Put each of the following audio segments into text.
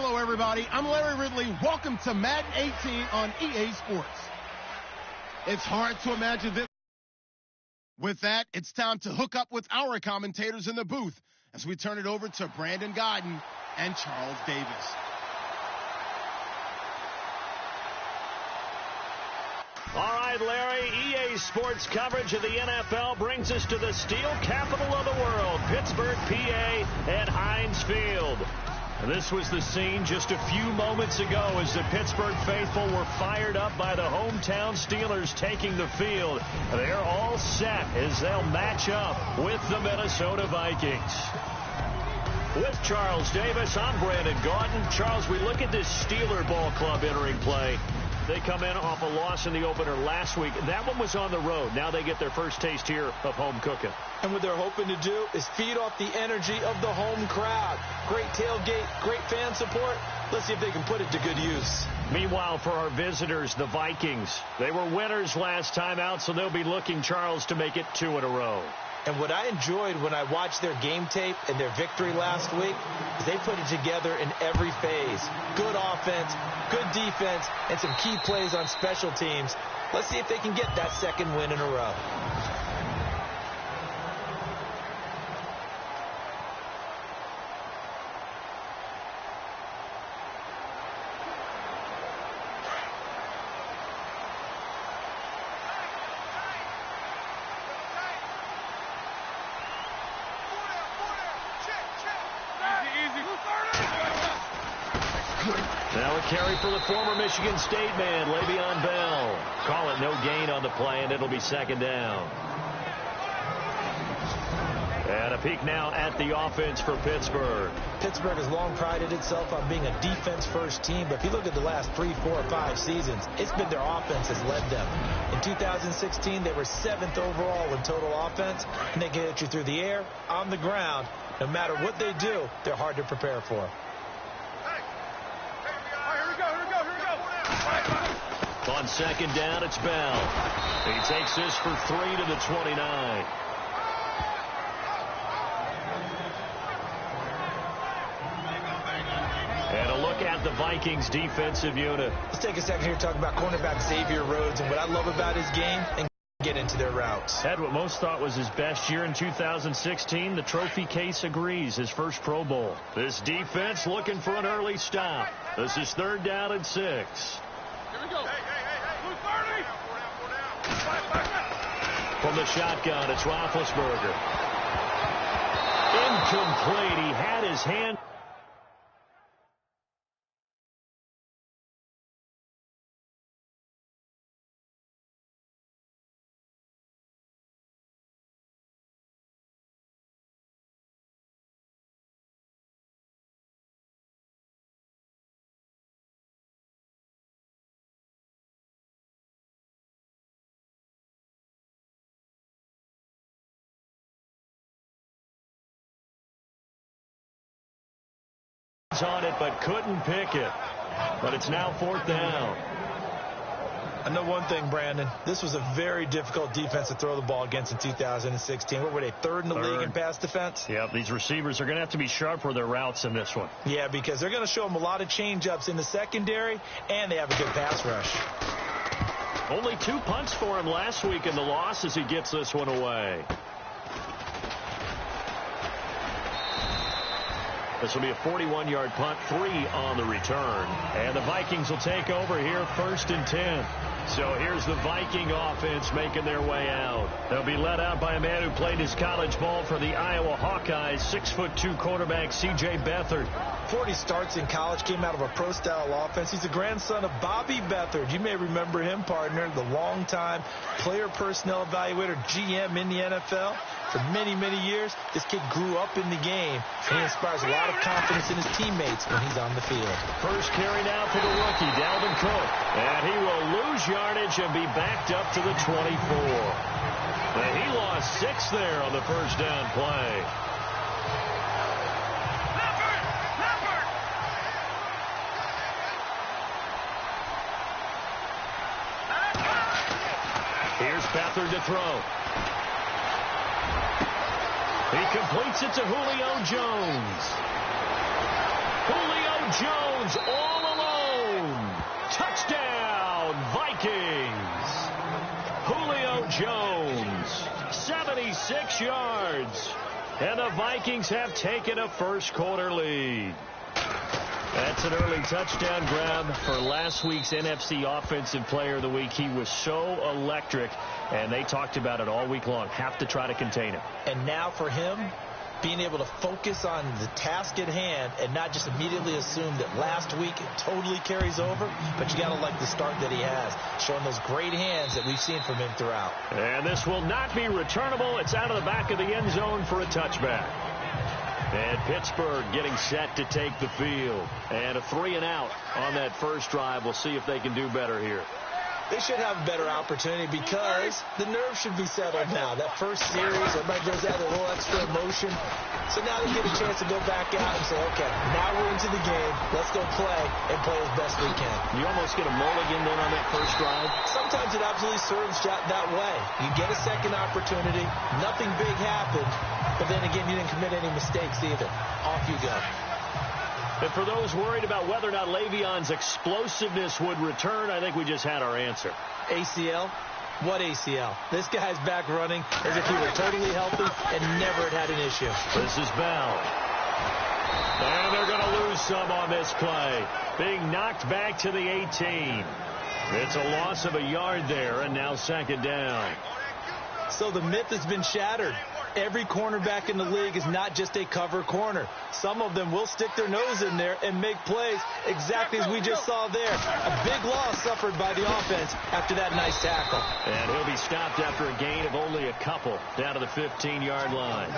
Hello, everybody. I'm Larry Ridley. Welcome to Madden 18 on EA Sports. It's hard to imagine this. With that, it's time to hook up with our commentators in the booth as we turn it over to Brandon Godden and Charles Davis. All right, Larry, EA Sports coverage of the NFL brings us to the steel capital of the world, Pittsburgh, PA, at Heinz Field. This was the scene just a few moments ago as the Pittsburgh faithful were fired up by the hometown Steelers taking the field. They're all set as they'll match up with the Minnesota Vikings. With Charles Davis, I'm Brandon Gaudin. Charles, we look at this Steeler ball club entering play. They come in off a loss in the opener last week. That one was on the road. Now they get their first taste here of home cooking. And what they're hoping to do is feed off the energy of the home crowd. Great tailgate, great fan support. Let's see if they can put it to good use. Meanwhile, for our visitors, the Vikings, they were winners last time out, so they'll be looking, Charles, to make it 2 in a row. And what I enjoyed when I watched their game tape and their victory last week is they put it together in every phase. Good offense, good defense, and some key plays on special teams. Let's see if they can get that second win in a row. Now a carry for the former Michigan State man, Le'Veon Bell. Call it no gain on the play, and it'll be second down. And a peek now at the offense for Pittsburgh. Pittsburgh has long prided itself on being a defense-first team, but if you look at the last 3, 4, 5 seasons, it's been their offense has led them. In 2016, they were 7th overall in total offense, and they can hit you through the air, on the ground. No matter what they do, they're hard to prepare for. On second down, it's Bell. He takes this for 3 to the 29. And a look at the Vikings defensive unit. Let's take a second here to talk about cornerback Xavier Rhodes and what I love about his game and get into their routes. Had what most thought was his best year in 2016. The trophy case agrees, his first Pro Bowl. This defense looking for an early stop. This is 3rd down and 6. Here we go. From the shotgun, it's Roethlisberger. Incomplete. He had his hand. On it, but couldn't pick it. But it's now 4th down. I know one thing, Brandon. This was a very difficult defense to throw the ball against in 2016. What were they, 3rd in the league in pass defense? Yeah, these receivers are going to have to be sharp for their routes in this one. Yeah, because they're going to show them a lot of change-ups in the secondary, and they have a good pass rush. Only 2 punts for him last week in the loss as he gets this one away. This will be a 41-yard punt, 3 on the return. And the Vikings will take over here 1st and 10. So here's the Viking offense making their way out. They'll be led out by a man who played his college ball for the Iowa Hawkeyes, 6'2" quarterback C.J. Beathard. 40 starts in college, came out of a pro-style offense. He's the grandson of Bobby Beathard. You may remember him, partner, the longtime player personnel evaluator, GM in the NFL. For many, many years, this kid grew up in the game, and he inspires a lot of confidence in his teammates when he's on the field. First carry now for the rookie, Dalvin Cook. And he will lose yardage and be backed up to the 24. And he lost 6 there on the first down play. Here's Beathard to throw. He completes it to Julio Jones. Julio Jones all alone. Touchdown, Vikings. Julio Jones, 76 yards. And the Vikings have taken a first-quarter lead. That's an early touchdown grab for last week's NFC Offensive Player of the Week. He was so electric, and they talked about it all week long. Have to try to contain him. And now for him, being able to focus on the task at hand and not just immediately assume that last week it totally carries over, but you got to like the start that he has, showing those great hands that we've seen from him throughout. And this will not be returnable. It's out of the back of the end zone for a touchback. And Pittsburgh getting set to take the field. And a 3-and-out on that first drive. We'll see if they can do better here. They should have a better opportunity because the nerves should be settled now. That first series, everybody goes out with a little extra emotion. So now they get a chance to go back out and say, okay, now we're into the game. Let's go play and play as best we can. You almost get a mulligan then on that first drive? Sometimes it absolutely serves that way. You get a second opportunity. Nothing big happened. But then again, you didn't commit any mistakes either. Off you go. And for those worried about whether or not Le'Veon's explosiveness would return, I think we just had our answer. ACL? What ACL? This guy's back running as if he were totally healthy and never had an issue. This is Bell. And they're going to lose some on this play. Being knocked back to the 18. It's a loss of a yard there, and now second down. So the myth has been shattered. Every cornerback in the league is not just a cover corner. Some of them will stick their nose in there and make plays exactly as we just saw there. A big loss suffered by the offense after that nice tackle. And he'll be stopped after a gain of only a couple down to the 15-yard line.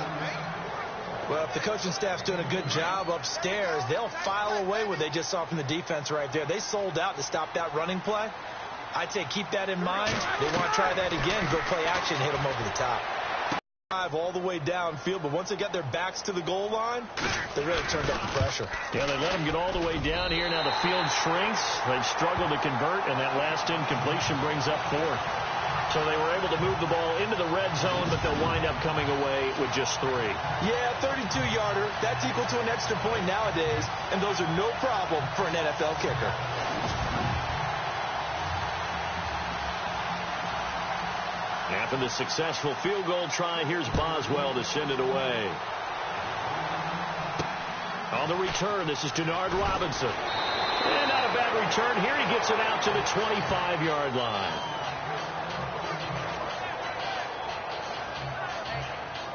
Well, if the coaching staff's doing a good job upstairs, they'll file away what they just saw from the defense right there. They sold out to stop that running play. I'd say keep that in mind. They want to try that again, go play action, hit them over the top. All the way downfield, but once they got their backs to the goal line, they really turned up the pressure. Yeah, they let them get all the way down here. Now the field shrinks. They've struggled to convert, and that last incompletion brings up fourth. So they were able to move the ball into the red zone, but they'll wind up coming away with just 3. Yeah, 32-yarder. That's equal to an extra point nowadays, and those are no problem for an NFL kicker. After the successful field goal try, here's Boswell to send it away. On the return, this is Denard Robinson. And not a bad return. Here he gets it out to the 25-yard line.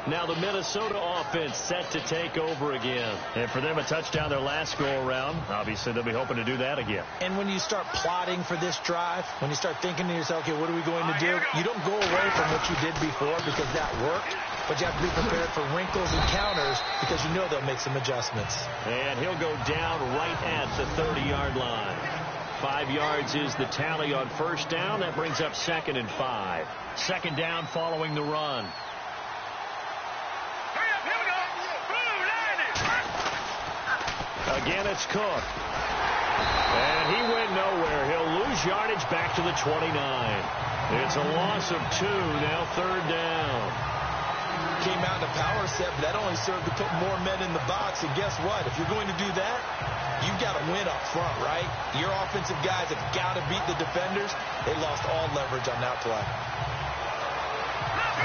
Now the Minnesota offense set to take over again. And for them, a touchdown their last go-around. Obviously, they'll be hoping to do that again. And when you start plotting for this drive, when you start thinking to yourself, okay, what are we going to do? You don't go away from what you did before because that worked. But you have to be prepared for wrinkles and counters because you know they'll make some adjustments. And he'll go down right at the 30-yard line. 5 yards is the tally on first down. That brings up 2nd and 5. Second down following the run. Again, it's Cook. And he went nowhere. He'll lose yardage back to the 29. It's a loss of 2, now third down. Came out in a power set, but that only served to put more men in the box. And guess what? If you're going to do that, you've got to win up front, right? Your offensive guys have got to beat the defenders. They lost all leverage on that play.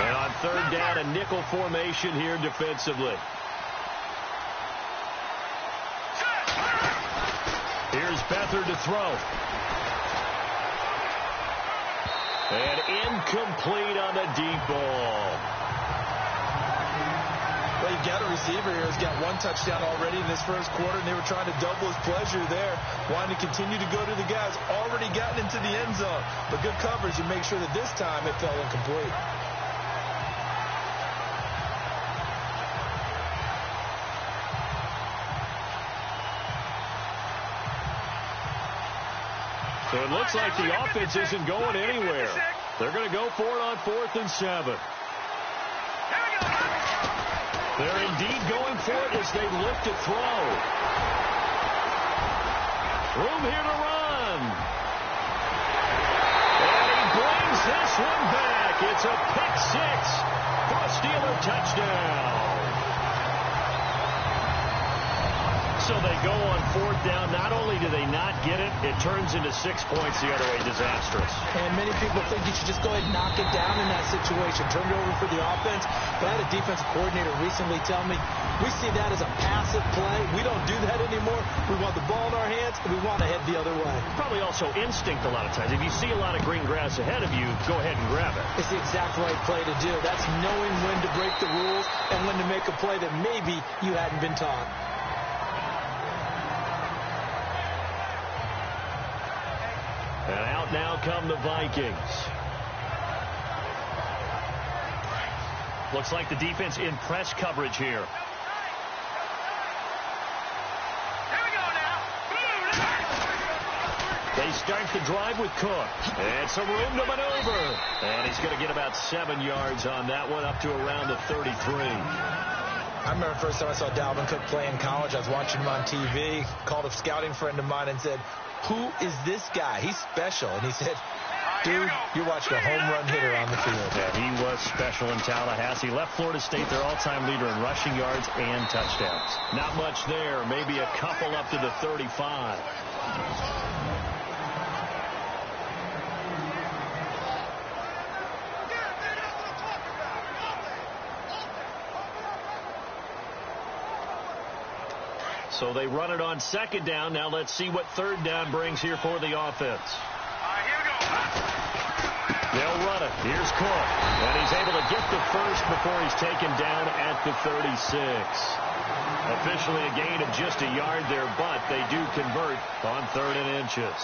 And on third down, a nickel formation here defensively. Here's Beathard to throw. And incomplete on the deep ball. Well, you've got a receiver here who's got 1 touchdown already in this first quarter, and they were trying to double his pleasure there, wanting to continue to go to the guys already gotten into the end zone. But good coverage to make sure that this time it fell incomplete. So it looks like the offense isn't going anywhere. They're going to go for it on 4th and 7. They're indeed going for it as they look to throw. Room here to run. And he brings this one back. It's a pick 6 for a Steeler touchdown. So they go on fourth down. Not only do they not get it, it turns into 6 points the other way. Disastrous. And many people think you should just go ahead and knock it down in that situation. Turn it over for the offense. But I had a defensive coordinator recently tell me, we see that as a passive play. We don't do that anymore. We want the ball in our hands, and we want to head the other way. Probably also instinct a lot of times. If you see a lot of green grass ahead of you, go ahead and grab it. It's the exact right play to do. That's knowing when to break the rules and when to make a play that maybe you hadn't been taught. And out now come the Vikings. Looks like the defense in press coverage here. They start the drive with Cook. And some room to maneuver. And he's going to get about 7 yards on that one, up to around the 33. I remember the first time I saw Dalvin Cook play in college. I was watching him on TV. Called a scouting friend of mine and said, "Who is this guy? He's special." And he said, "Dude, you're watching a home run hitter on the field." Yeah, he was special in Tallahassee. Left Florida State their all-time leader in rushing yards and touchdowns. Not much there. Maybe a couple up to the 35. So they run it on second down. Now let's see what third down brings here for the offense. They'll run it. Here's Cook. And he's able to get the first before he's taken down at the 36. Officially a gain of just a yard there, but they do convert on 3rd and inches.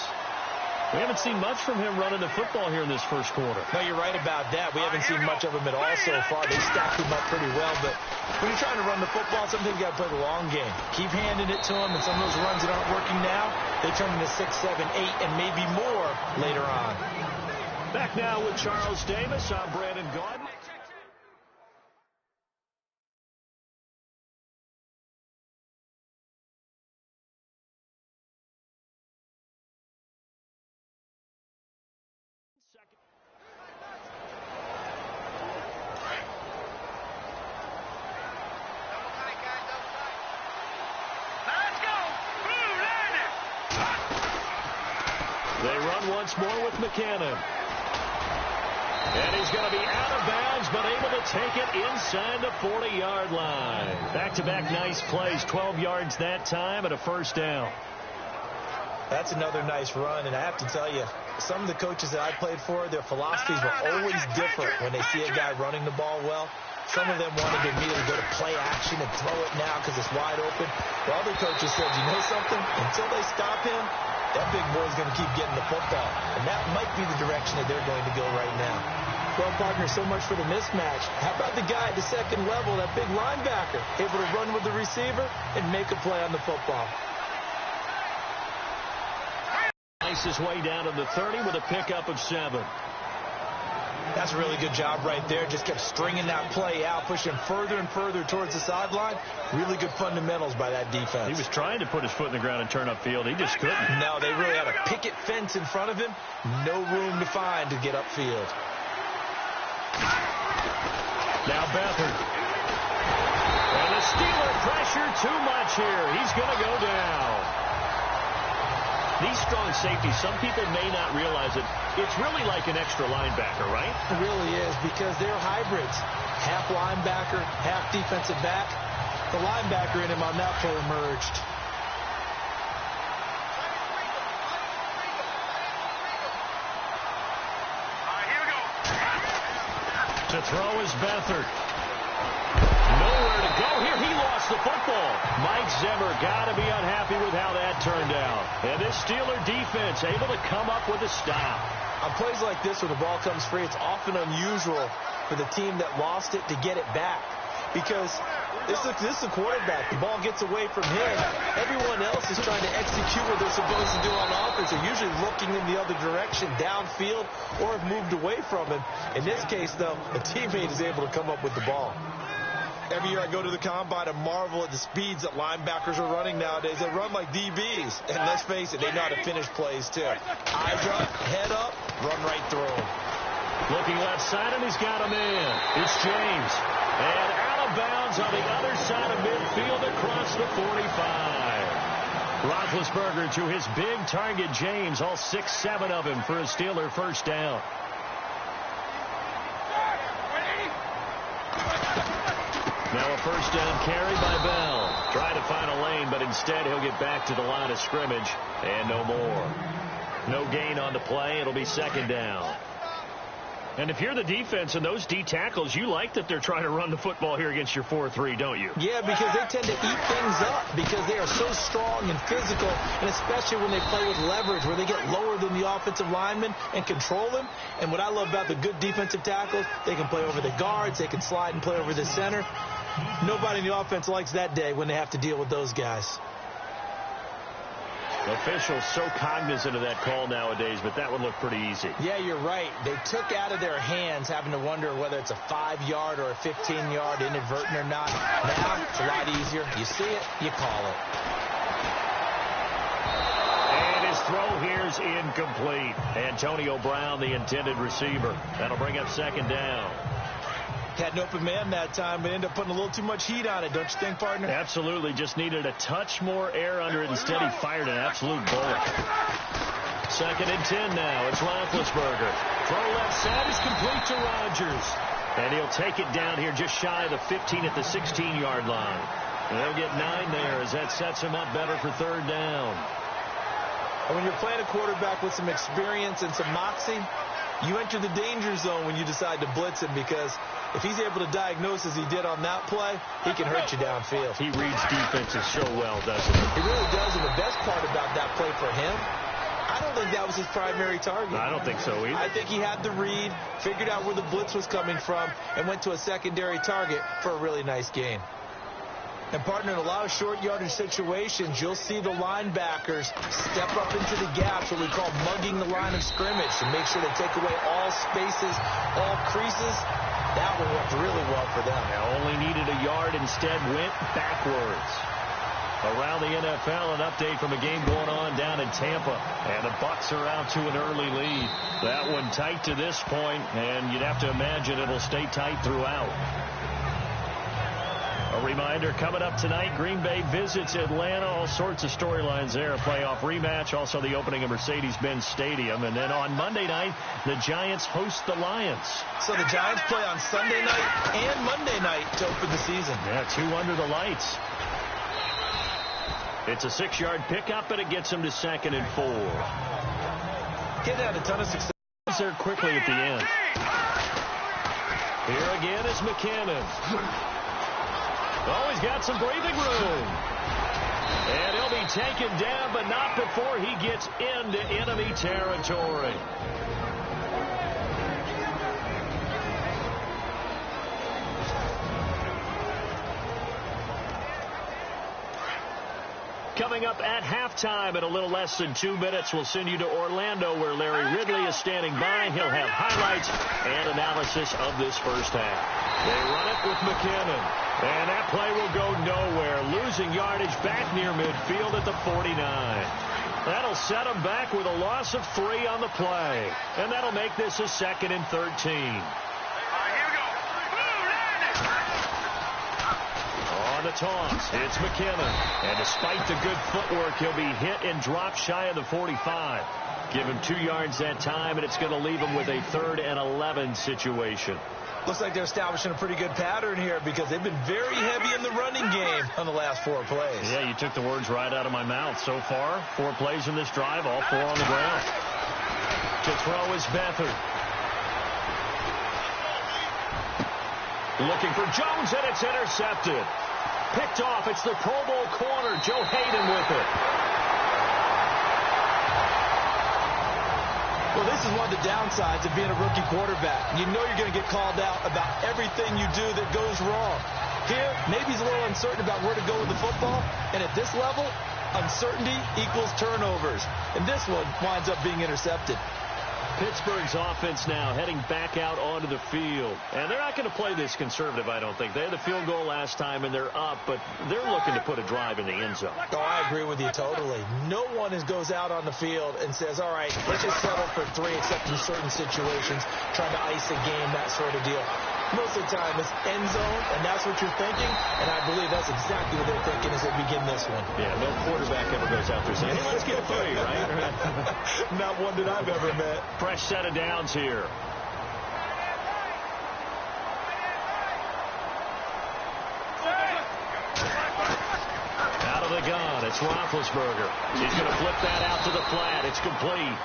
We haven't seen much from him running the football here in this first quarter. No, you're right about that. We haven't seen much of him at all so far. They stacked him up pretty well, but when you're trying to run the football, sometimes you got to play the long game. Keep handing it to him, and some of those runs that aren't working now, they turn into 6, 7, 8, and maybe more later on. Back now with Charles Davis. I'm Brandon Gaudin. They run once more with McCannon. And he's going to be out of bounds, but able to take it inside the 40-yard line. Back-to-back nice plays, 12 yards that time, and a first down. That's another nice run, and I have to tell you, some of the coaches that I played for, their philosophies were always different when they see a guy running the ball well. Some of them wanted to immediately go to play action and throw it now because it's wide open. The other coaches said, you know something? Until they stop him, that big boy's going to keep getting the football. And that might be the direction that they're going to go right now. Well, partner, so much for the mismatch. How about the guy at the second level, that big linebacker, able to run with the receiver and make a play on the football? Nice his way down to the 30 with a pickup of 7. That's a really good job right there. Just kept stringing that play out, pushing further and further towards the sideline. Really good fundamentals by that defense. He was trying to put his foot in the ground and turn upfield. He just couldn't. No, they really had a picket fence in front of him. No room to find to get upfield. Now Beathard. And the Steeler pressure too much here. He's going to go down. These strong safeties, some people may not realize it. It's really like an extra linebacker, right? It really is, because they're hybrids. Half linebacker, half defensive back. The linebacker in him on that play emerged. To throw is Beathard. Nowhere to go here. He lost the football. Mike Zimmer got to be unhappy with how that turned out. And this Steeler defense able to come up with a stop. On plays like this where the ball comes free, it's often unusual for the team that lost it to get it back. Because this is a quarterback. The ball gets away from him. Everyone else is trying to execute what they're supposed to do on offense. They're usually looking in the other direction, downfield, or have moved away from him. In this case, though, a teammate is able to come up with the ball. Every year I go to the combine and marvel at the speeds that linebackers are running nowadays. They run like DBs. And let's face it, they know how to finish plays, too. Eyes up, head up, run right through them. Looking left side, and he's got a man. It's James. And out of bounds on the other side of midfield across the 45. Roethlisberger to his big target, James, all 6-7 of him for a Steeler first down. Now a first down carry by Bell. Trying to find a lane, but instead he'll get back to the line of scrimmage and no more. No gain on the play. It'll be second down. And if you're the defense and those D tackles, you like that they're trying to run the football here against your 4-3, don't you? Yeah, because they tend to eat things up because they are so strong and physical, and especially when they play with leverage where they get lower than the offensive lineman and control them. And what I love about the good defensive tackles, they can play over the guards, they can slide and play over the center. Nobody in the offense likes that day when they have to deal with those guys. Officials so cognizant of that call nowadays, but that one looked pretty easy. Yeah, you're right. They took out of their hands having to wonder whether it's a 5-yard or a 15-yard inadvertent or not. Now, it's a lot easier. You see it, you call it. And his throw here is incomplete. Antonio Brown, the intended receiver. That'll bring up second down. Had an open man that time, but ended up putting a little too much heat on it, don't you think, partner? Absolutely. Just needed a touch more air under it. Instead, he fired an absolute bullet. Second and 10 now. It's Roethlisberger. Throw left side is complete to Rodgers. And he'll take it down here just shy of the 15 at the 16-yard line. And they'll get 9 there as that sets him up better for third down. And when you're playing a quarterback with some experience and some moxie, you enter the danger zone when you decide to blitz him, because if he's able to diagnose as he did on that play, he can hurt you downfield. He reads defenses so well, doesn't he? He really does, and the best part about that play for him, I don't think that was his primary target. I don't think so either. I think he had the read, figured out where the blitz was coming from, and went to a secondary target for a really nice gain. And, partner, in a lot of short yardage situations, you'll see the linebackers step up into the gaps, what we call mugging the line of scrimmage, to make sure they take away all spaces, all creases. That one worked really well for them. Now only needed a yard, instead went backwards. Around the NFL, an update from a game going on down in Tampa. And the Bucs are out to an early lead. That one tight to this point, and you'd have to imagine it'll stay tight throughout. A reminder, coming up tonight, Green Bay visits Atlanta. All sorts of storylines there. A playoff rematch, also the opening of Mercedes-Benz Stadium. And then on Monday night, the Giants host the Lions. So the Giants play on Sunday night and Monday night to open the season. Yeah, 2 under the lights. It's a 6-yard pickup, and it gets them to 2nd and 4. Getting had a ton of success there quickly at the end. Here again is McKinnon. Oh, he's got some breathing room. And he'll be taken down, but not before he gets into enemy territory. Coming up at halftime in a little less than 2 minutes, we'll send you to Orlando, where Larry Ridley is standing by. He'll have highlights and analysis of this first half. They run it with McKinnon. And that play will go nowhere. Losing yardage back near midfield at the 49. That'll set them back with a loss of 3 on the play. And that'll make this a 2nd and 13. On the toss, it's McKinnon. And despite the good footwork, he'll be hit and dropped shy of the 45. Give him 2 yards that time, and it's going to leave him with a 3rd and 11 situation. Looks like they're establishing a pretty good pattern here, because they've been very heavy in the running game on the last 4 plays. Yeah, you took the words right out of my mouth. So far, 4 plays in this drive, all 4 on the ground. To throw is Beathard. Looking for Jones, and it's intercepted. Picked off. It's the Pro Bowl corner, Joe Hayden, with it. Well, this is one of the downsides of being a rookie quarterback. You know you're going to get called out about everything you do that goes wrong. Here, maybe he's a little uncertain about where to go with the football, and at this level, uncertainty equals turnovers. And this one winds up being intercepted. Pittsburgh's offense now heading back out onto the field. And they're not going to play this conservative, I don't think. They had a field goal last time, and they're up, but they're looking to put a drive in the end zone. Oh, I agree with you totally. No one goes out on the field and says, all right, let's just settle for 3, except in certain situations, trying to ice a game, that sort of deal. Most of the time, it's end zone, and that's what you're thinking, and I believe that's exactly what they're thinking as they begin this this one. Yeah, no quarterback ever goes out there saying, hey, let's get 3, right? Not one that I've ever met. Fresh set of downs here. Out of the gun, it's Roethlisberger. He's going to flip that out to the flat. It's complete.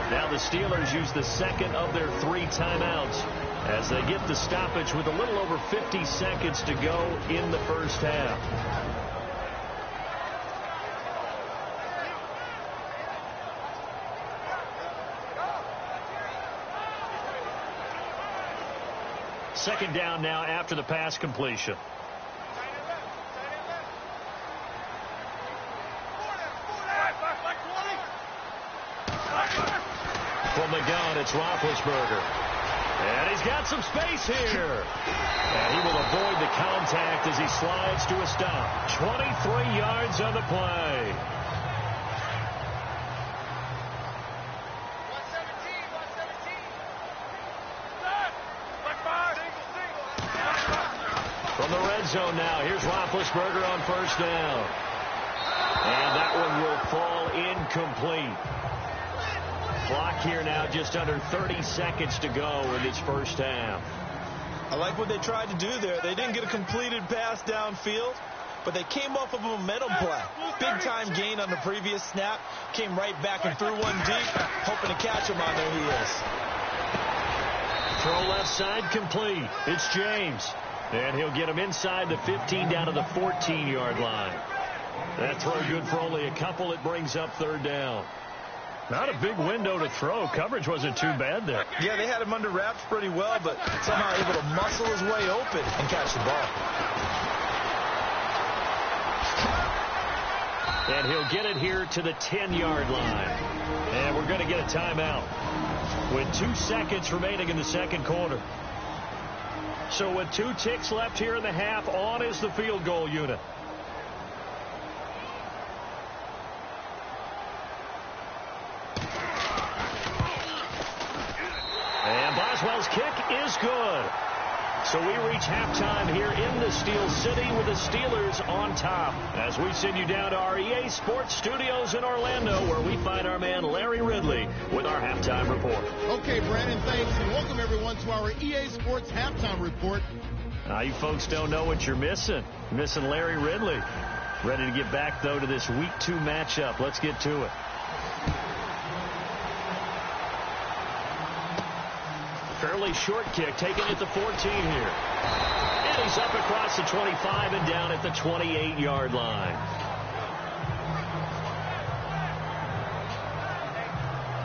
Now the Steelers use the second of their 3 timeouts as they get the stoppage with a little over 50 seconds to go in the first half. Second down now after the pass completion. From the gun, it's Roethlisberger. And he's got some space here. And he will avoid the contact as he slides to a stop. 23 yards on the play. From the red zone now, here's Roethlisberger on first down. And that one will fall incomplete. Clock here now, just under 30 seconds to go in this first half. I like what they tried to do there. They didn't get a completed pass downfield, but they came off of a momentum play. Big-time gain on the previous snap. Came right back and threw one deep, hoping to catch him on their heels. Throw left side complete. It's James. And he'll get him inside the 15 down to the 14-yard line. That throw good for only a couple. It brings up third down. Not a big window to throw. Coverage wasn't too bad there. Yeah, they had him under wraps pretty well, but somehow able to muscle his way open and catch the ball. And he'll get it here to the 10-yard line. And we're going to get a timeout with 2 seconds remaining in the second quarter. So with 2 ticks left here in the half, on is the field goal unit. And Boswell's kick is good. So we reach halftime here in the Steel City with the Steelers on top as we send you down to our EA Sports Studios in Orlando, where we find our man Larry Ridley with our halftime report. Okay, Brandon, thanks, and welcome everyone to our EA Sports halftime report. You folks don't know what you're missing. You're missing Larry Ridley. Ready to get back, though, to this Week 2 matchup. Let's get to it. Fairly short kick, taken at the 14 here. And he's up across the 25 and down at the 28-yard line.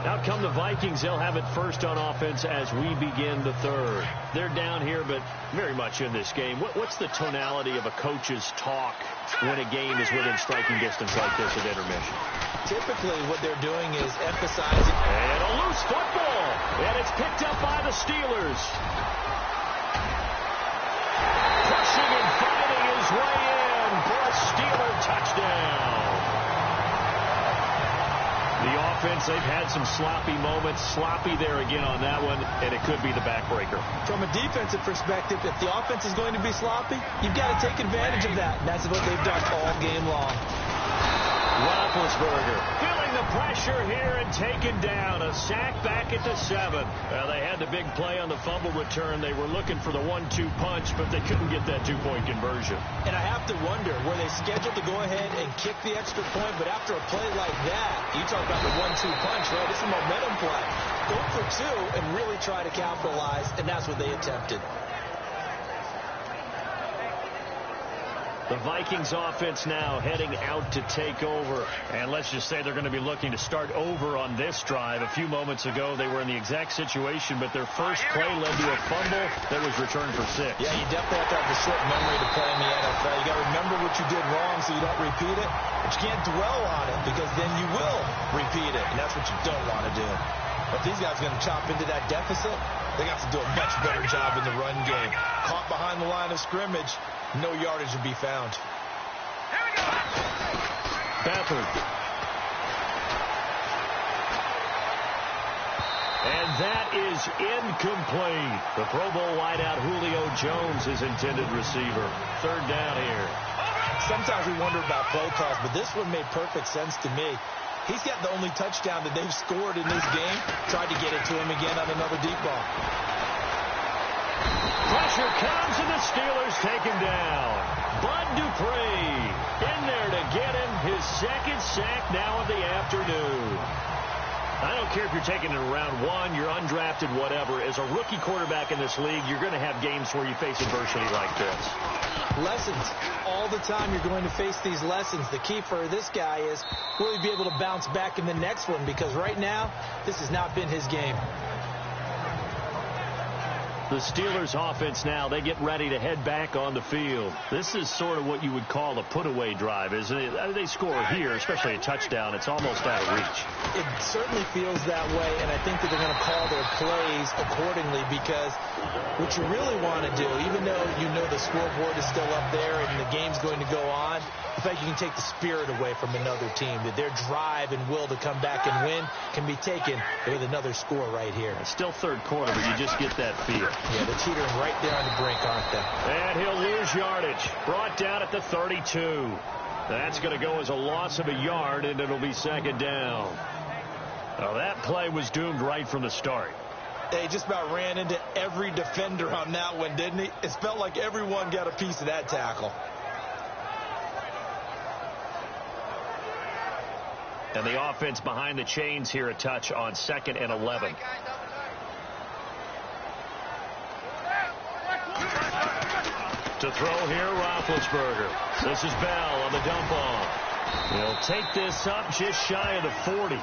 Out come the Vikings. They'll have it first on offense as we begin the third. They're down here, but very much in this game. What's the tonality of a coach's talk when a game is within striking distance like this at intermission? Typically, what they're doing is emphasizing. And a loose football. And it's picked up by the Steelers. Pushing and fighting his way in for a Steeler touchdown. The offense, they've had some sloppy moments. Sloppy there again on that one, and it could be the backbreaker. From a defensive perspective, if the offense is going to be sloppy, you've got to take advantage of that. And that's what they've done all game long. Roethlisberger feeling the pressure here and taken down. A sack back at the 7. They had the big play on the fumble return. They were looking for the 1-2 punch, but they couldn't get that 2-point conversion. And I have to wonder, were they scheduled to go ahead and kick the extra point? But after a play like that, you talk about the 1-2 punch, right? It's a momentum play. Go for 2 and really try to capitalize, and that's what they attempted. The Vikings offense now heading out to take over. And let's just say they're going to be looking to start over on this drive. A few moments ago, they were in the exact situation, but their first play led to a fumble that was returned for 6. Yeah, you definitely have to have the short memory to play in the NFL. You got to remember what you did wrong so you don't repeat it. But you can't dwell on it because then you will repeat it. And that's what you don't want to do. But these guys are going to chop into that deficit. They got to do a much better job in the run game. Caught behind the line of scrimmage. No yardage to be found. Here we go. Beathard. And that is incomplete. The Pro Bowl wideout Julio Jones is intended receiver. Third down here. sometimes we wonder about play calls, but this one made perfect sense to me. He's got the only touchdown that they've scored in this game. Tried to get it to him again on another deep ball. Pressure comes, and the Steelers take him down. Bud Dupree in there to get him, his second sack now of the afternoon. I don't care if you're taking it in round one, you're undrafted, whatever. As a rookie quarterback in this league, you're going to have games where you face adversity like this. Lessons. All the time you're going to face these lessons. The key for this guy is will he be able to bounce back in the next one? Because right now, this has not been his game. The Steelers offense now, they get ready to head back on the field. This is sort of what you would call a put-away drive, isn't it? They score here, especially a touchdown. It's almost out of reach. It certainly feels that way, and I think that they're going to call their plays accordingly because what you really want to do, even though you know the scoreboard is still up there and the game's going to go on, I think you can take the spirit away from another team, that their drive and will to come back and win can be taken with another score right here. It's still third quarter, but you just get that feel. Yeah, they're teetering right there on the brink, aren't they? And he'll lose yardage. Brought down at the 32. That's going to go as a loss of a yard, and it'll be second down. Now, that play was doomed right from the start. They just about ran into every defender on that one, didn't he? It felt like everyone got a piece of that tackle. And the offense behind the chains here a touch on 2nd and 11. To throw here, Roethlisberger. This is Bell on the dump off. He'll take this up just shy of the 40.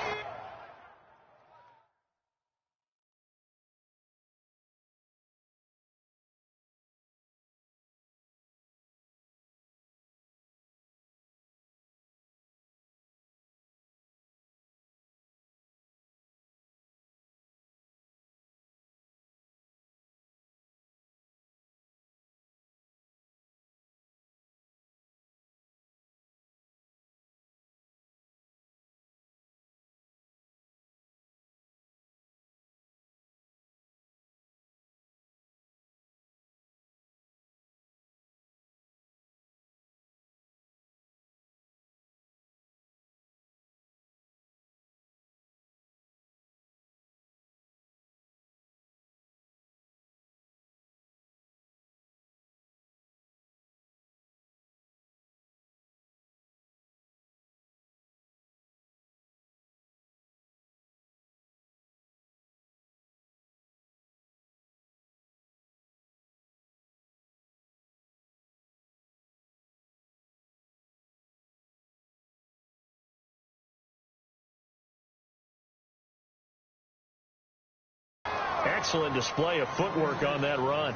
Excellent display of footwork on that run.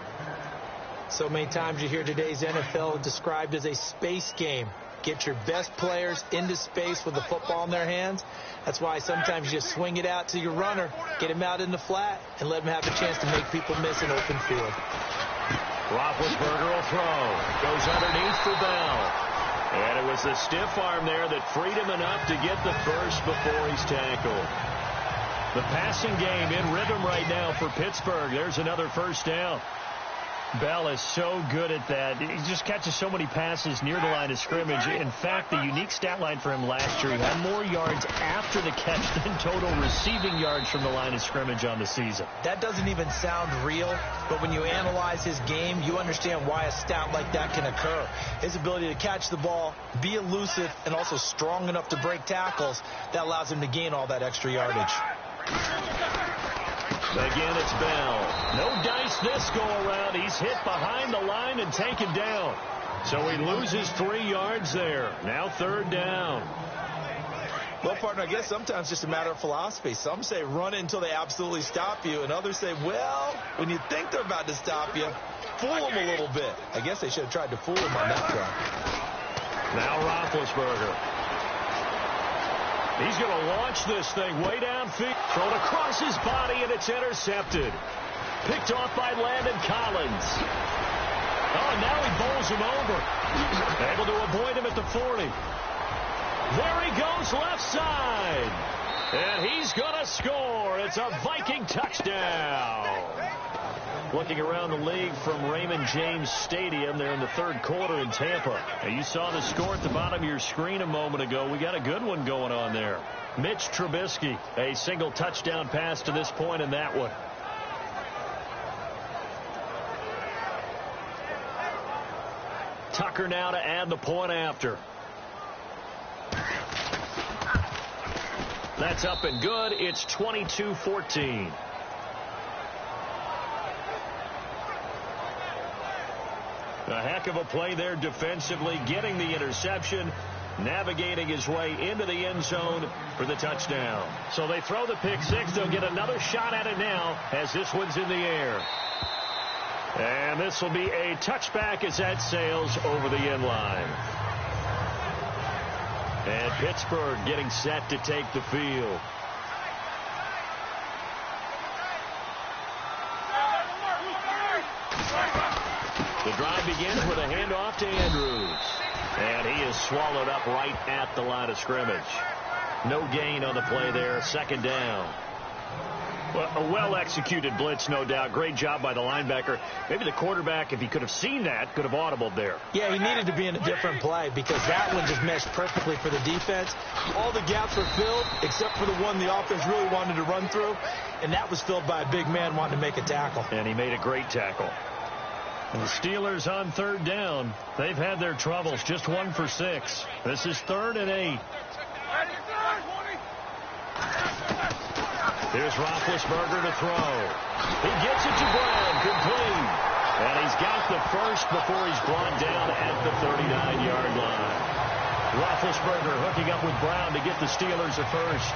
So many times you hear today's NFL described as a space game. Get your best players into space with the football in their hands. That's why sometimes you just swing it out to your runner, get him out in the flat, and let him have a chance to make people miss an open field. Roethlisberger will throw. Goes underneath for Bell. And it was the stiff arm there that freed him enough to get the first before he's tackled. The passing game in rhythm right now for Pittsburgh. There's another first down. Bell is so good at that. He just catches so many passes near the line of scrimmage. In fact, the unique stat line for him last year, he had more yards after the catch than total receiving yards from the line of scrimmage on the season. That doesn't even sound real, but when you analyze his game, you understand why a stat like that can occur. His ability to catch the ball, be elusive, and also strong enough to break tackles, that allows him to gain all that extra yardage. Again, it's Bell. No dice this go-around. He's hit behind the line and taken down. So he loses 3 yards there. Now third down. Well, partner, I guess sometimes it's just a matter of philosophy. Some say run it until they absolutely stop you, and others say, well, when you think they're about to stop you, fool them a little bit. I guess they should have tried to fool him on that drive. Now Roethlisberger. He's going to launch this thing way downfield. Thrown across his body, and it's intercepted. Picked off by Landon Collins. Oh, now he bowls him over. Able to avoid him at the 40. There he goes left side. And he's going to score. It's a Viking touchdown. Looking around the league from Raymond James Stadium there in the third quarter in Tampa. And you saw the score at the bottom of your screen a moment ago. We got a good one going on there. Mitch Trubisky, a single touchdown pass to this point in that one. Tucker now to add the point after. That's up and good. It's 22-14. A heck of a play there defensively, getting the interception, navigating his way into the end zone for the touchdown. So they throw the pick six. They'll get another shot at it now as this one's in the air. And this will be a touchback as that sails over the end line. And Pittsburgh getting set to take the field. The drive begins with a handoff to Andrews. And he is swallowed up right at the line of scrimmage. No gain on the play there. Second down. Well, a well-executed blitz, no doubt. Great job by the linebacker. Maybe the quarterback, if he could have seen that, could have audibled there. Yeah, he needed to be in a different play because that one just meshed perfectly for the defense. All the gaps were filled except for the one the offense really wanted to run through, and that was filled by a big man wanting to make a tackle. And he made a great tackle. And the Steelers on third down. They've had their troubles. Just 1 for 6. This is 3rd and 8. Here's Roethlisberger to throw. He gets it to Brown, complete. And he's got the first before he's brought down at the 39-yard line. Roethlisberger hooking up with Brown to get the Steelers a first.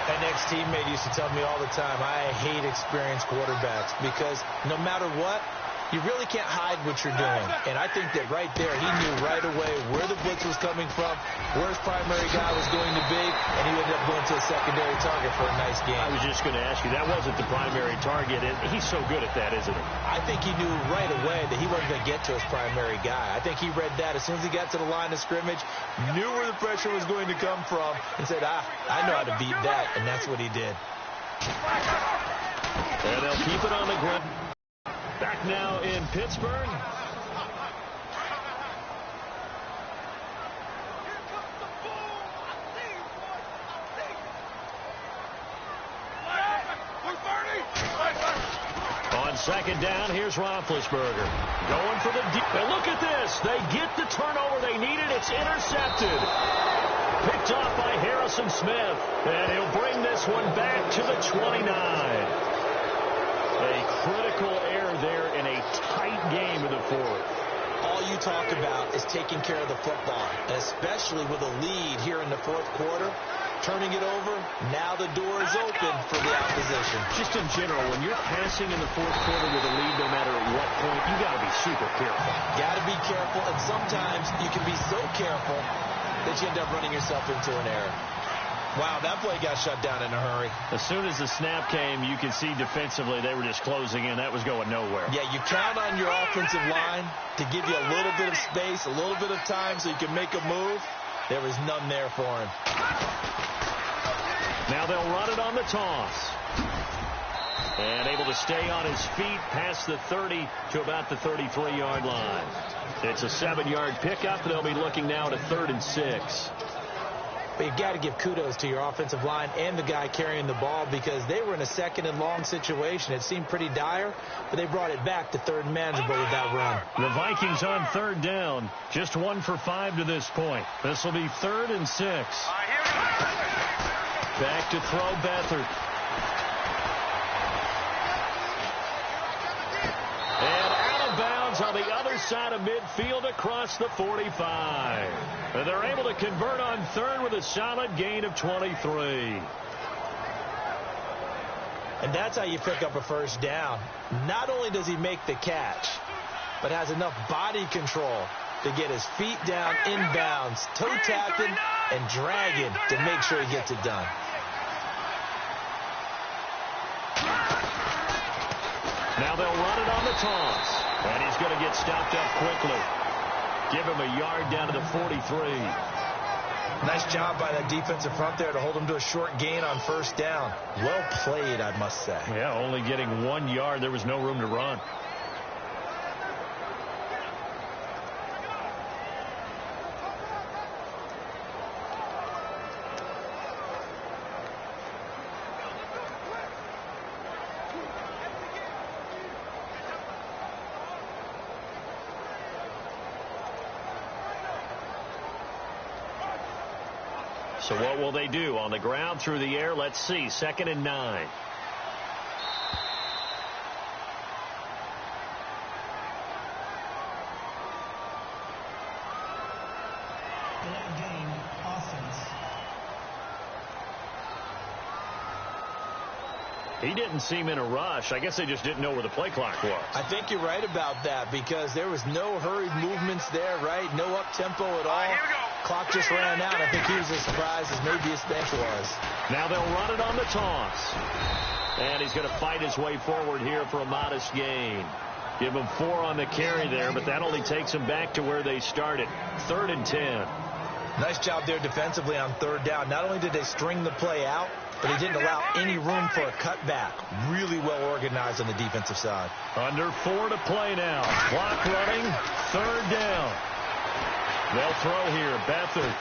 An ex-teammate used to tell me all the time, I hate experienced quarterbacks because no matter what, you really can't hide what you're doing. And I think that right there, he knew right away where the blitz was coming from, where his primary guy was going to be, and he ended up going to a secondary target for a nice game. I was just going to ask you, that wasn't the primary target. He's so good at that, isn't he? I think he knew right away that he wasn't going to get to his primary guy. I think he read that as soon as he got to the line of scrimmage, knew where the pressure was going to come from, and said, I know how to beat that, and that's what he did. And they'll keep it on the ground. Back now in Pittsburgh. On second down, here's Roethlisberger. Going for the deep. And look at this. They get the turnover they needed. It's intercepted. Picked off by Harrison Smith. And he'll bring this one back to the 29. A critical error there in a tight game in the fourth. All you talk about is taking care of the football, especially with a lead here in the fourth quarter. Turning it over, now the door is open for the opposition. Just in general, when you're passing in the fourth quarter with a lead, no matter at what point, you got to be super careful. Got to be careful, and sometimes you can be so careful that you end up running yourself into an error. Wow, that play got shut down in a hurry. As soon as the snap came, you could see defensively they were just closing in. That was going nowhere. Yeah, you count on your offensive line to give you a little bit of space, a little bit of time so you can make a move. There was none there for him. Now they'll run it on the toss. And able to stay on his feet past the 30 to about the 33-yard line. It's a 7-yard pickup. They'll be looking now to 3rd and 6. But you've got to give kudos to your offensive line and the guy carrying the ball because they were in a 2nd and long situation. It seemed pretty dire, but they brought it back to 3rd and manageable with that run. The Vikings on 3rd down. Just 1 for 5 to this point. This will be 3rd and 6. Back to throw Beathard. And out of bounds on the other side of midfield across the 45. And they're able to convert on 3rd with a solid gain of 23. And that's how you pick up a first down. Not only does he make the catch, but has enough body control to get his feet down inbounds, toe tapping and dragging to make sure he gets it done. Now they'll run it on the toss. And he's going to get stopped up quickly. Give him a yard down to the 43. Nice job by that defensive front there to hold him to a short gain on first down. Well played, I must say. Yeah, only getting 1 yard. There was no room to run. So what will they do? On the ground, through the air? Let's see. 2nd and 9. He didn't seem in a rush. I guess they just didn't know where the play clock was. I think you're right about that because there was no hurried movements there, right? No up-tempo at all. Here we go. Clock just ran out. I think he was as surprised as maybe his bench was. Now they'll run it on the toss. And he's going to fight his way forward here for a modest gain. Give him 4 on the carry there, but that only takes him back to where they started. 3rd and 10. Nice job there defensively on 3rd down. Not only did they string the play out, but he didn't allow any room for a cutback. Really well organized on the defensive side. Under 4 to play now. Clock running. 3rd down. They'll throw here. Beathard.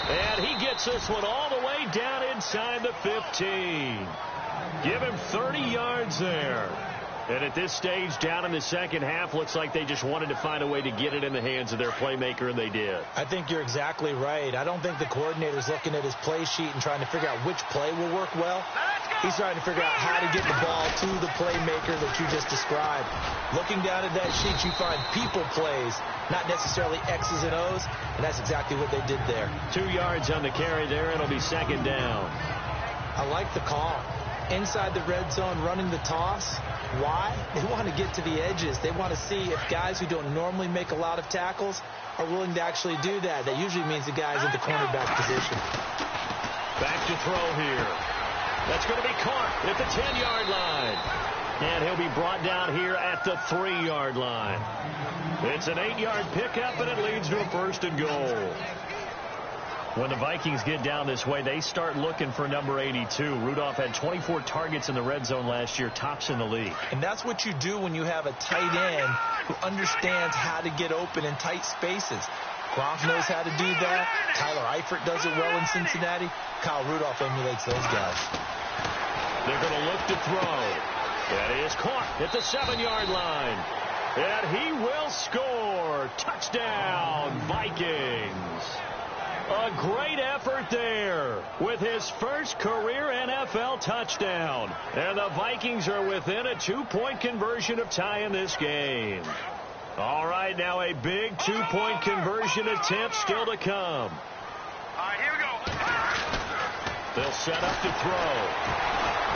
And he gets this one all the way down inside the 15. Give him 30 yards there. And at this stage, down in the second half, looks like they just wanted to find a way to get it in the hands of their playmaker, and they did. I think you're exactly right. I don't think the coordinator's looking at his play sheet and trying to figure out which play will work well. He's trying to figure out how to get the ball to the playmaker that you just described. Looking down at that sheet, you find people plays, not necessarily X's and O's, and that's exactly what they did there. 2 yards on the carry there. It'll be 2nd down. I like the call. Inside the red zone, running the toss. Why? They want to get to the edges. They want to see if guys who don't normally make a lot of tackles are willing to actually do that. That usually means the guy's in the cornerback position. Back to throw here. That's going to be caught at the 10-yard line. And he'll be brought down here at the 3-yard line. It's an 8-yard pickup, and it leads to a 1st and goal. When the Vikings get down this way, they start looking for number 82. Rudolph had 24 targets in the red zone last year, tops in the league. And that's what you do when you have a tight end who understands how to get open in tight spaces. Gronk knows how to do that. Tyler Eifert does it well in Cincinnati. Kyle Rudolph emulates those guys. They're going to look to throw. That is caught at the 7-yard line. And he will score. Touchdown, Vikings. A great effort there with his first career NFL touchdown. And the Vikings are within a 2-point conversion of tying this game. All right, now a big 2-point conversion attempt still to come. All right, here we go. They'll set up to throw.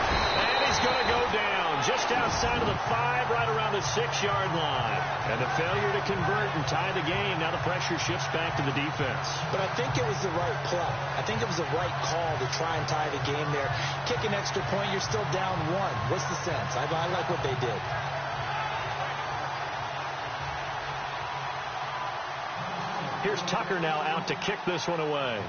And he's going to go down just outside of the 5, right around the 6-yard line. And the failure to convert and tie the game. Now the pressure shifts back to the defense. But I think it was the right play. I think it was the right call to try and tie the game there. Kick an extra point, you're still down 1. What's the sense? I like what they did. Here's Tucker now out to kick this one away.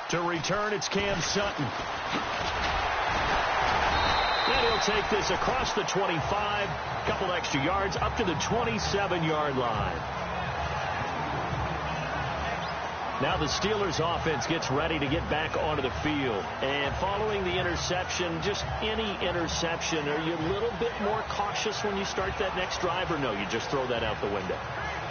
To return, it's Cam Sutton. And he'll take this across the 25, couple extra yards, up to the 27-yard line. Now the Steelers offense gets ready to get back onto the field. And following the interception, just any interception, are you a little bit more cautious when you start that next drive, or no, you just throw that out the window?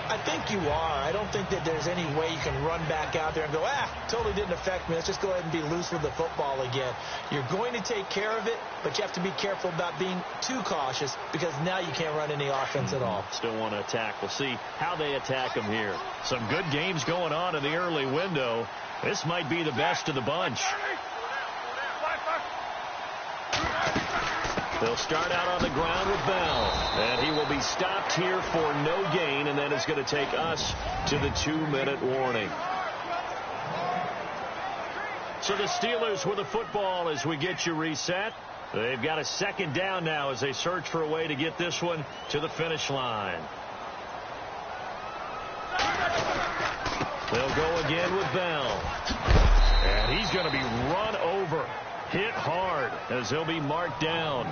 I think you are. I don't think that there's any way you can run back out there and go, totally didn't affect me. Let's just go ahead and be loose with the football again. You're going to take care of it, but you have to be careful about being too cautious because now you can't run any offense at all. Still want to attack. We'll see how they attack them here. Some good games going on in the early window. This might be the best of the bunch. They'll start out on the ground with Bell. And he will be stopped here for no gain, and then it's going to take us to the 2-minute warning. So the Steelers with the football as we get you reset. They've got a 2nd down now as they search for a way to get this one to the finish line. They'll go again with Bell. And he's going to be run over. Hit hard as he'll be marked down.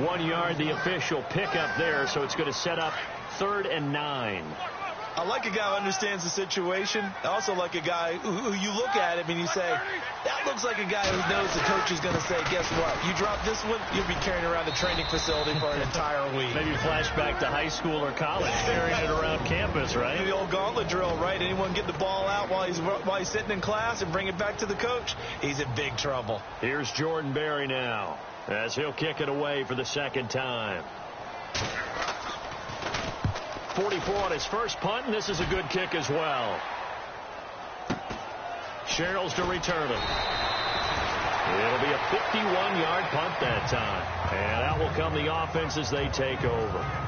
1 yard, the official pickup there, so it's going to set up 3rd and 9. I like a guy who understands the situation. I also like a guy who you look at him and you say, that looks like a guy who knows the coach is going to say, guess what? You drop this one, you'll be carrying around the training facility for an entire week. Maybe flashback to high school or college, carrying it around campus, right? The old gauntlet drill, right? Anyone get the ball out while he's sitting in class and bring it back to the coach? He's in big trouble. Here's Jordan Berry now as he'll kick it away for the second time. 44 on his first punt, and this is a good kick as well. Sherrills to return it. It'll be a 51-yard punt that time. And out will come the offense as they take over.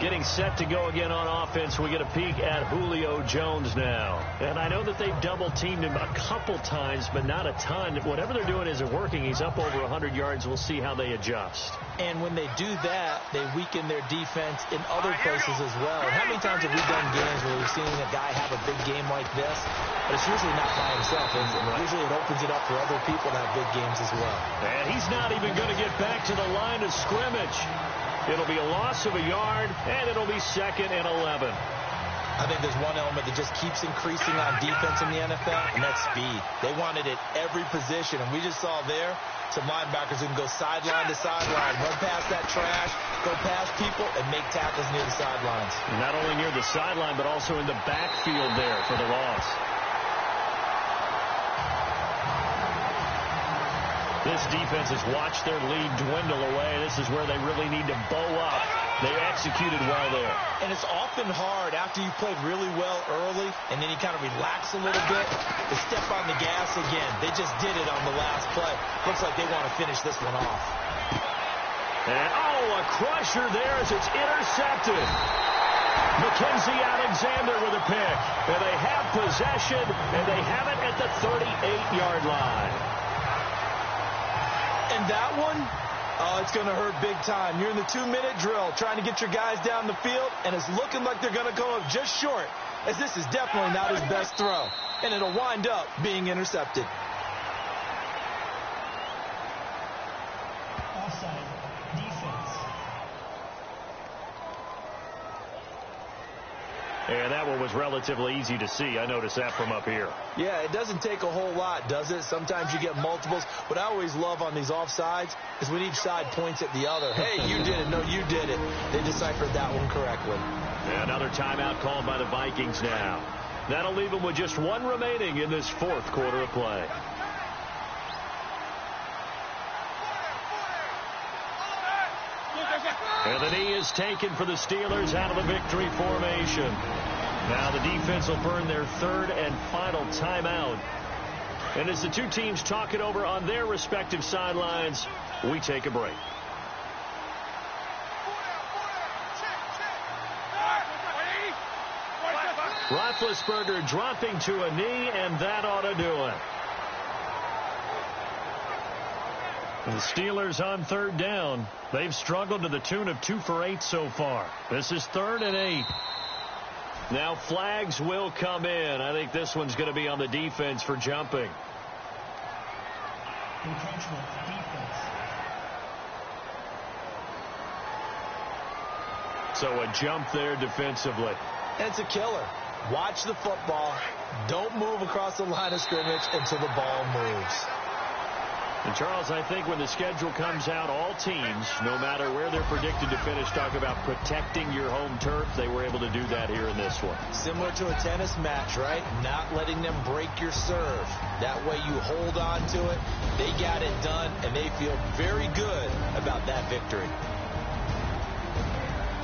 Getting set to go again on offense, we get a peek at Julio Jones now. And I know that they've double-teamed him a couple times, but not a ton. Whatever they're doing isn't working. He's up over 100 yards. We'll see how they adjust. And when they do that, they weaken their defense in other places as well. And how many times have we done games where we've seen a guy have a big game like this? But it's usually not by himself. Usually it opens it up for other people to have big games as well. And he's not even going to get back to the line of scrimmage. It'll be a loss of a yard, and it'll be 2nd and 11. I think there's one element that just keeps increasing on defense in the NFL, and that's speed. They want it at every position, and we just saw there some linebackers who can go sideline to sideline, run past that trash, go past people, and make tackles near the sidelines. Not only near the sideline, but also in the backfield there for the loss. This defense has watched their lead dwindle away. This is where they really need to bow up. They executed well there. And it's often hard after you played really well early and then you kind of relax a little bit to step on the gas again. They just did it on the last play. Looks like they want to finish this one off. And, a crusher there as it's intercepted. Mackenzie Alexander with a pick. And they have possession, and they have it at the 38-yard line. And that one, it's going to hurt big time. You're in the 2-minute drill trying to get your guys down the field, and it's looking like they're going to come up just short, as this is definitely not his best throw. And it'll wind up being intercepted. Offside, defense. And that one was relatively easy to see. I noticed that from up here. Yeah, it doesn't take a whole lot, does it? Sometimes you get multiples. What I always love on these offsides is when each side points at the other. Hey, you did it. No, you did it. They deciphered that one correctly. Another timeout called by the Vikings now. That'll leave them with just one remaining in this 4th quarter of play. And the knee is taken for the Steelers out of the victory formation. Now the defense will burn their 3rd and final timeout. And as the two teams talk it over on their respective sidelines, we take a break. Roethlisberger dropping to a knee, and that ought to do it. The Steelers on 3rd down. They've struggled to the tune of 2 for 8 so far. This is 3rd and 8. Now flags will come in. I think this one's going to be on the defense for jumping. Intentional defense. So a jump there defensively. It's a killer. Watch the football. Don't move across the line of scrimmage until the ball moves. And, Charles, I think when the schedule comes out, all teams, no matter where they're predicted to finish, talk about protecting your home turf. They were able to do that here in this one. Similar to a tennis match, right? Not letting them break your serve. That way you hold on to it. They got it done, and they feel very good about that victory.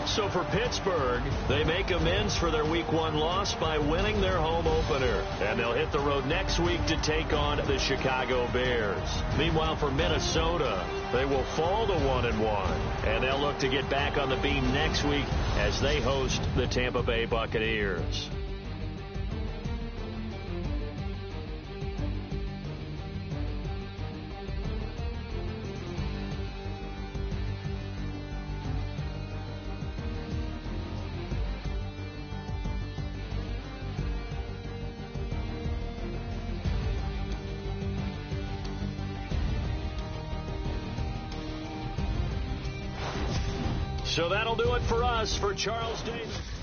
So for Pittsburgh, they make amends for their Week 1 loss by winning their home opener. And they'll hit the road next week to take on the Chicago Bears. Meanwhile, for Minnesota, they will fall to 1-1. And they'll look to get back on the beam next week as they host the Tampa Bay Buccaneers. So that'll do it for us. For Charles Davis.